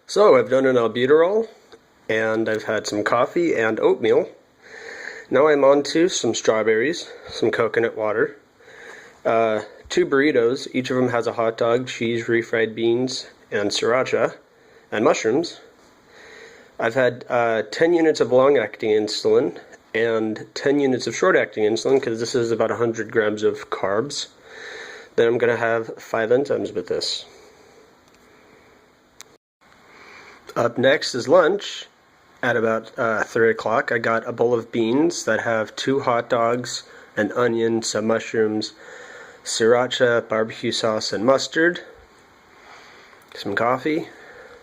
So I've done an albuterol, and I've had some coffee and oatmeal. Now I'm on to some strawberries, some coconut water, 2 burritos. Each of them has a hot dog, cheese, refried beans, and sriracha, and mushrooms. I've had 10 units of long-acting insulin and 10 units of short-acting insulin, because this is about 100 grams of carbs. Then I'm going to have 5 enzymes with this. Up next is lunch. At about 3 o'clock, I got a bowl of beans that have 2 hot dogs, an onion, some mushrooms, sriracha, barbecue sauce, and mustard, some coffee,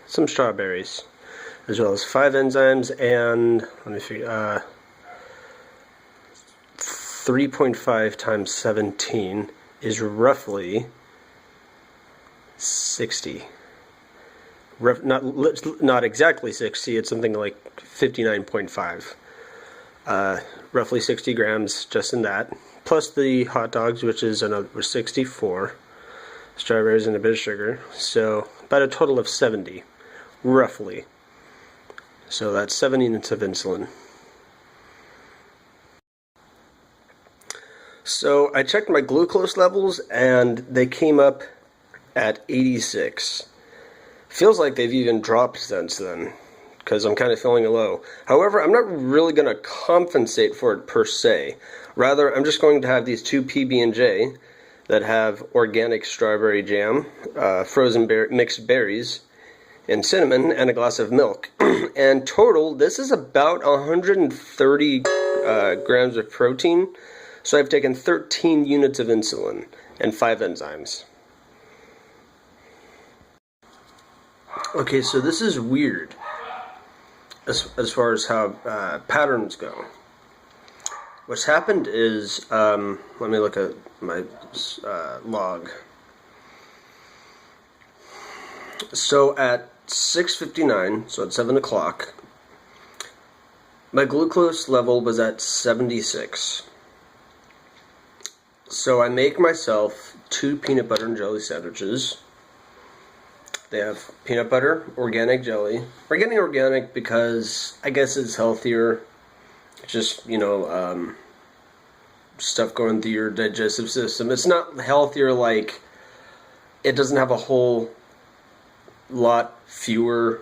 some strawberries, as well as 5 enzymes, and let me figure, 3.5 times 17 is roughly 60. Not exactly 60, it's something like 59.5. Roughly 60 grams just in that, plus the hot dogs, which is another 64, strawberries and a bit of sugar, so about a total of 70, roughly. So that's 7 units of insulin. So I checked my glucose levels and they came up at 86. Feels like they've even dropped since then, because I'm kind of feeling low. However, I'm not really going to compensate for it per se. Rather, I'm just going to have these 2 PB&J that have organic strawberry jam, frozen mixed berries, and cinnamon, and a glass of milk. And total, this is about 130 grams of protein. So I've taken 13 units of insulin and 5 enzymes. Okay, so this is weird as far as how patterns go. What's happened is, let me look at my log. So at 6:59, so at 7 o'clock, my glucose level was at 76. So I make myself 2 peanut butter and jelly sandwiches. They have peanut butter, organic jelly. We're getting organic because I guess it's healthier. Just, stuff going through your digestive system. It's not healthier like it doesn't have a whole lot fewer.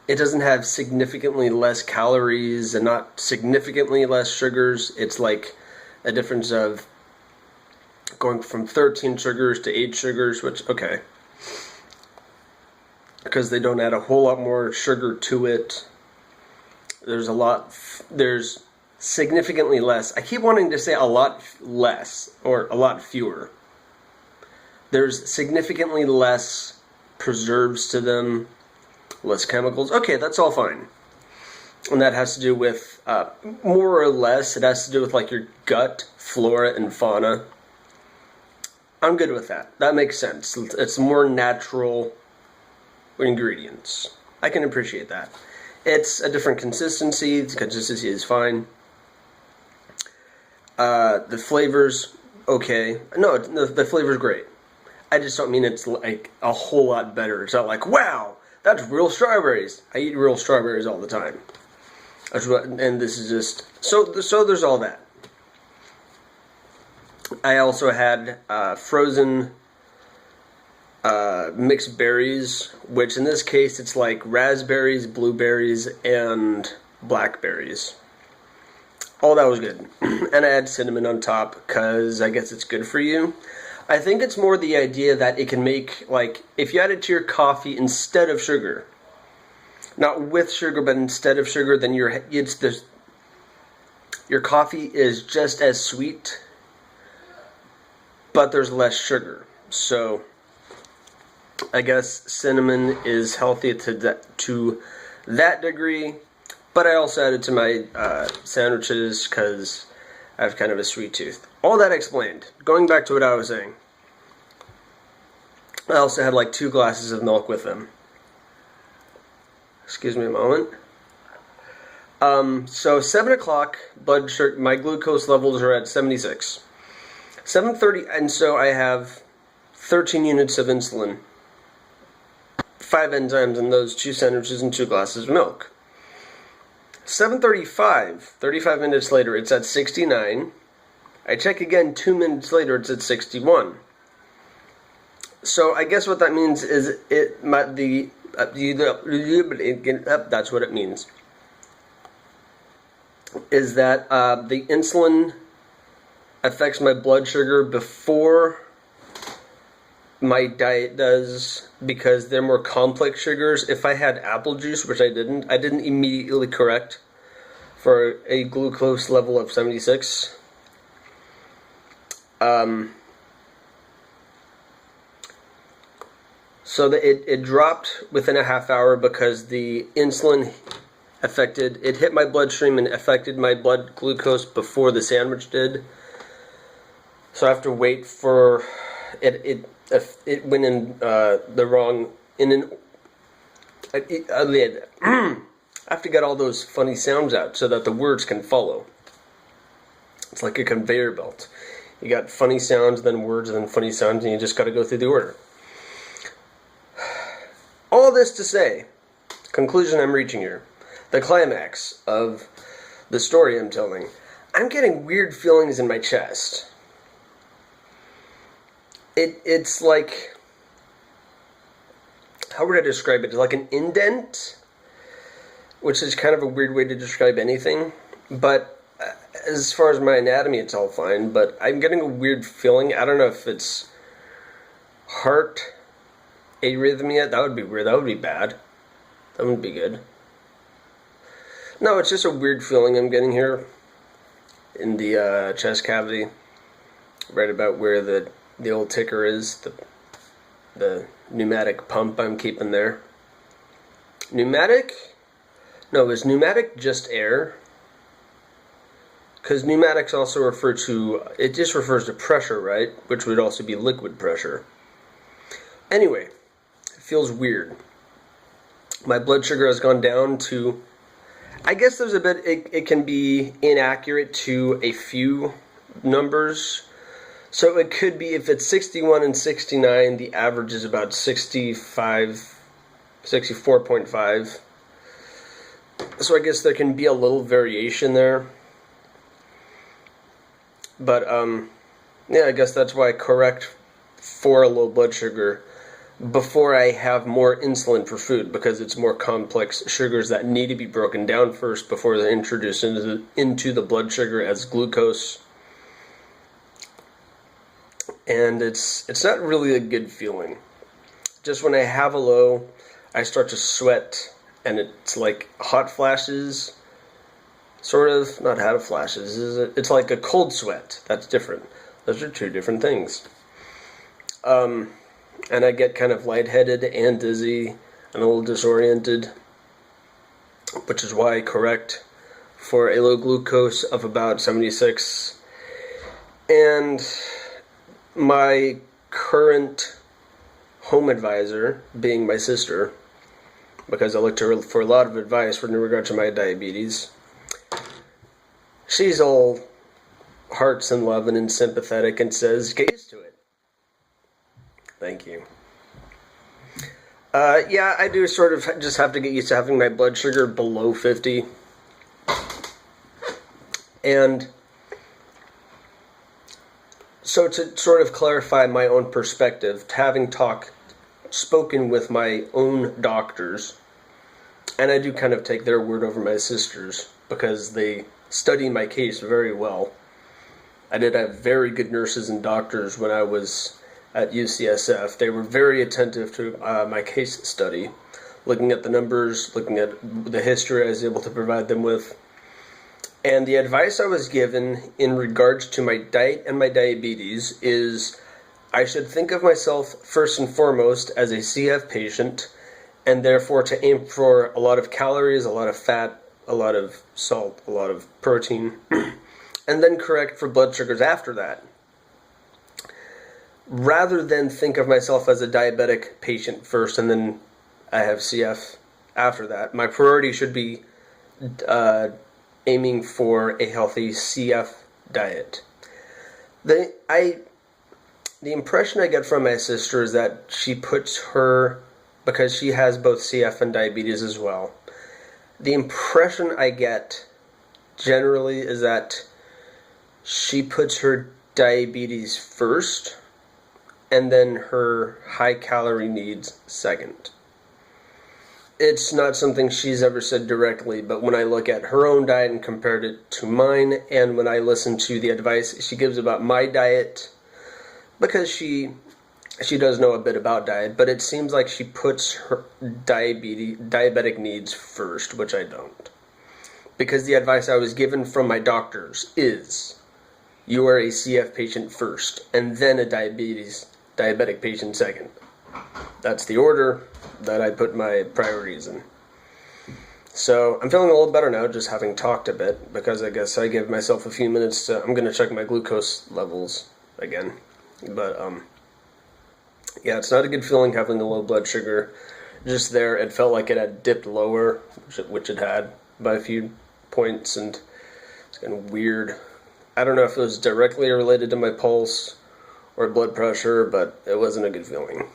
It doesn't have significantly less calories and not significantly less sugars. It's like a difference of going from 13 sugars to 8 sugars, which, okay. Because they don't add a whole lot more sugar to it. There's significantly less. I keep wanting to say a lot less, or a lot fewer. There's significantly less preserves to them, less chemicals. Okay, that's all fine. And that has to do with, more or less, it has to do with like your gut, flora, and fauna. I'm good with that. That makes sense. It's more natural ingredients. I can appreciate that. It's a different consistency. The consistency is fine. The flavor's okay. No, the flavor's great. I just don't mean it's like a whole lot better. It's not like, wow, that's real strawberries. I eat real strawberries all the time. And this is just so there's all that. I also had frozen mixed berries, which in this case it's like raspberries, blueberries, and blackberries. All that was good. And I had cinnamon on top because I guess it's good for you. I think it's more the idea that it can make, like, if you add it to your coffee instead of sugar, not with sugar, but instead of sugar, then your coffee is just as sweet, but there's less sugar. So I guess cinnamon is healthy to that degree, but I also added to my sandwiches because I have kind of a sweet tooth. All that explained. Going back to what I was saying, I also had like 2 glasses of milk with them. Excuse me a moment. So 7 o'clock, blood sugar, my glucose levels are at 76. 7:30, and so I have 13 units of insulin, 5 enzymes in those 2 sandwiches and 2 glasses of milk. 7:35, 35 minutes later, it's at 69. I check again 2 minutes later, it's at 61. So I guess what that means is that's what it means. Is that the insulin affects my blood sugar before my diet does, because they're more complex sugars. If I had apple juice, which I didn't immediately correct for a glucose level of 76. So that it dropped within a half hour because the insulin it hit my bloodstream and affected my blood glucose before the sandwich did. So I have to wait for it went in the wrong I have to get all those funny sounds out so that the words can follow. It's like a conveyor belt. You got funny sounds, then words, then funny sounds, and you just got to go through the order. All this to say, conclusion I'm reaching here, the climax of the story I'm telling, I'm getting weird feelings in my chest. It's like, how would I describe it? It's like an indent, which is kind of a weird way to describe anything, but as far as my anatomy, it's all fine, but I'm getting a weird feeling. I don't know if it's heart arrhythmia. That would be weird. That would be bad. That wouldn't be good. No, it's just a weird feeling I'm getting here in the chest cavity, right about where the old ticker is, the pneumatic pump I'm keeping there. Pneumatic? No, is pneumatic just air? Because pneumatics also refer to, it just refers to pressure, right? Which would also be liquid pressure. Anyway, it feels weird. My blood sugar has gone down to, I guess there's a bit, it can be inaccurate to a few numbers. So it could be, if it's 61 and 69, the average is about 65, 64.5. So I guess there can be a little variation there. But, yeah, I guess that's why I correct for a low blood sugar before I have more insulin for food, because it's more complex sugars that need to be broken down first before they're introduced into the blood sugar as glucose. And it's not really a good feeling. Just when I have a low, I start to sweat, and it's like hot flashes. Sort of, not hot flashes. It's like a cold sweat. That's different. Those are two different things. And I get kind of lightheaded and dizzy and a little disoriented, which is why I correct for a low glucose of about 76. And my current home advisor, being my sister, because I look to her for a lot of advice in regard to my diabetes, she's all hearts and loving and sympathetic and says, get used to it. Thank you. Yeah, I do sort of just have to get used to having my blood sugar below 50. And so to sort of clarify my own perspective, having spoken with my own doctors, and I do kind of take their word over my sister's because they study my case very well. I did have very good nurses and doctors when I was at UCSF. They were very attentive to my case study, looking at the numbers, looking at the history I was able to provide them with. And the advice I was given in regards to my diet and my diabetes is I should think of myself first and foremost as a CF patient, and therefore to aim for a lot of calories, a lot of fat, a lot of salt, a lot of protein, and then correct for blood sugars after that. Rather than think of myself as a diabetic patient first and then I have CF after that, my priority should be aiming for a healthy CF diet. The impression I get from my sister is that she puts her because she has both CF and diabetes as well. The impression I get generally is that she puts her diabetes first and then her high calorie needs second. It's not something she's ever said directly, but when I look at her own diet and compared it to mine, and when I listen to the advice she gives about my diet, because she does know a bit about diet, but it seems like she puts her diabetic needs first, which I don't. Because the advice I was given from my doctors is, you are a CF patient first, and then a diabetic patient second. That's the order that I put my priorities in. So I'm feeling a little better now, just having talked a bit, because I guess I give myself a few minutes to, I'm going to check my glucose levels again. But, yeah, it's not a good feeling having a low blood sugar. Just there, it felt like it had dipped lower, which it had by a few points, and it's kind of weird. I don't know if it was directly related to my pulse or blood pressure, but it wasn't a good feeling.